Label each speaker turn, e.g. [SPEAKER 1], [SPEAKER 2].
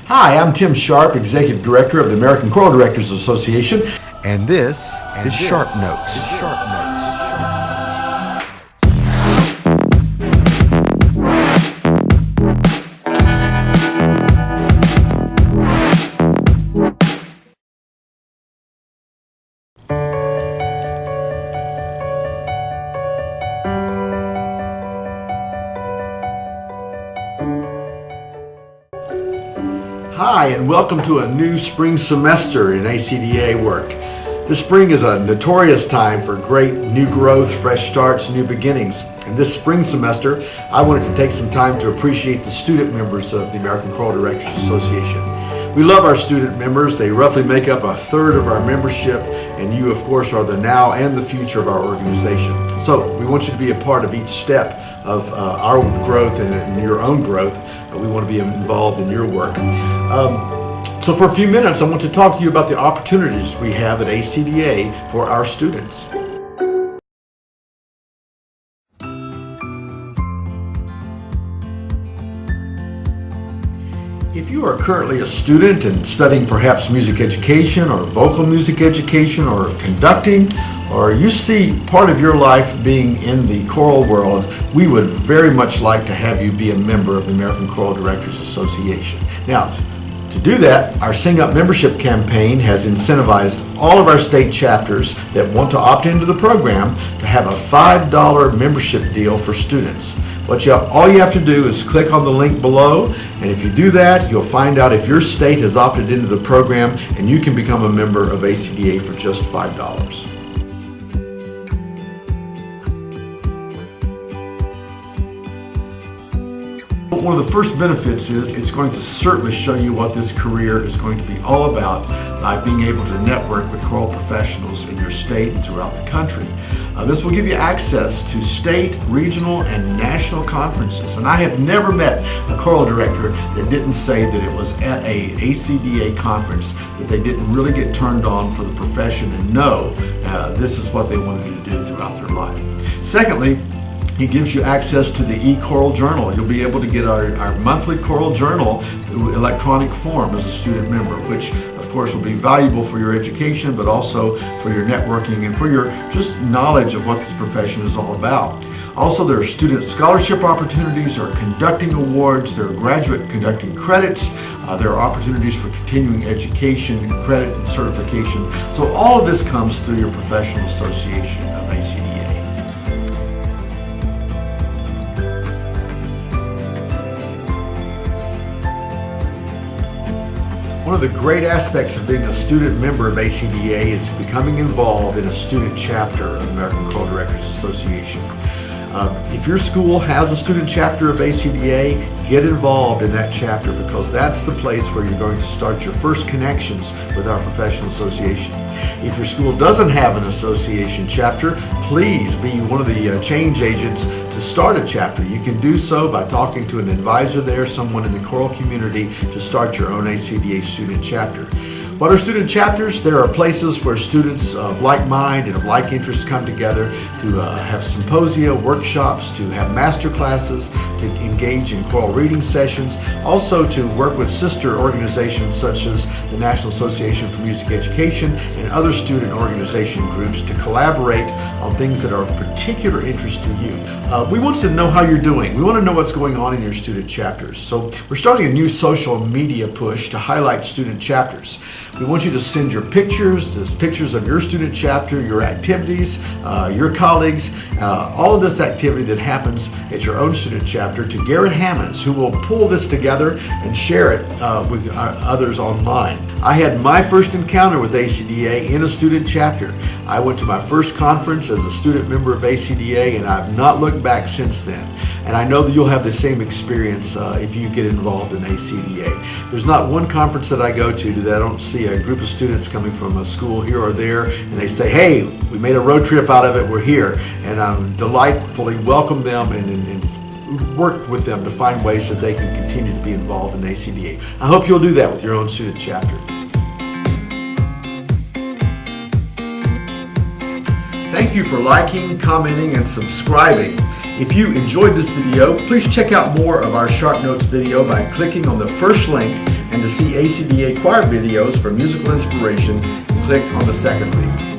[SPEAKER 1] Hi, I'm Tim Sharp, Executive Director of the American Choral Directors Association.
[SPEAKER 2] And this is Sharp Notes.
[SPEAKER 1] Hi, and welcome to a new spring semester in ACDA work. The spring is a notorious time for great new growth, fresh starts, new beginnings. And this spring semester, I wanted to take some time to appreciate the student members of the American Choral Directors Association. We love our student members. They roughly make up a third of our membership, and you, of course, are the now and the future of our organization. So we want you to be a part of each step of our growth and your own growth. We want to be involved in your work. So for a few minutes, I want to talk to you about the opportunities we have at ACDA for our students. If you are currently a student and studying perhaps music education or vocal music education or conducting, or you see part of your life being in the choral world, we would very much like to have you be a member of the American Choral Directors Association. Now, to do that, our Sing Up membership campaign has incentivized all of our state chapters that want to opt into the program to have a $5 membership deal for students. All you have to do is click on the link below, and if you do that, you'll find out if your state has opted into the program, and you can become a member of ACDA for just $5. One of the first benefits is it's going to certainly show you what this career is going to be all about by being able to network with choral professionals in your state and throughout the country. This will give you access to state, regional, and national conferences. And I have never met a choral director that didn't say that it was at a ACDA conference that they didn't really get turned on for the profession and know this is what they wanted to do throughout their life. Secondly, it gives you access to the e-choral journal. You'll be able to get our monthly choral journal through electronic form as a student member, which of course will be valuable for your education, but also for your networking and for your just knowledge of what this profession is all about. Also, there are student scholarship opportunities, there are conducting awards, there are graduate conducting credits, there are opportunities for continuing education, credit, and certification. So all of this comes through your professional association of ACDA. One of the great aspects of being a student member of ACDA is becoming involved in a student chapter of the American Choral Directors Association. If your school has a student chapter of ACDA, get involved in that chapter because that's the place where you're going to start your first connections with our professional association. If your school doesn't have an association chapter, please be one of the change agents to start a chapter. You can do so by talking to an advisor there, someone in the choral community, to start your own ACDA student chapter. What are student chapters? There are places where students of like mind and of like interests come together to have symposia, workshops, to have master classes, to engage in choral reading sessions, also to work with sister organizations such as the National Association for Music Education and other student organization groups to collaborate on things that are of particular interest to you. We want to know how you're doing. We want to know what's going on in your student chapters. So we're starting a new social media push to highlight student chapters. We want you to send your pictures, the pictures of your student chapter, your activities, your colleagues, all of this activity that happens at your own student chapter to Garrett Hammonds, who will pull this together and share it with others online. I had my first encounter with ACDA in a student chapter. I went to my first conference as a student member of ACDA, and I've not looked back since then. And I know that you'll have the same experience if you get involved in ACDA. There's not one conference that I go to that I don't see a group of students coming from a school here or there, and they say, hey, we made a road trip out of it, we're here. And I delightfully welcome them and work with them to find ways that they can continue to be involved in ACDA. I hope you'll do that with your own student chapter. Thank you for liking, commenting, and subscribing. If you enjoyed this video, please check out more of our Sharp Notes video by clicking on the first link And to see ACDA choir videos for musical inspiration, click on the second link.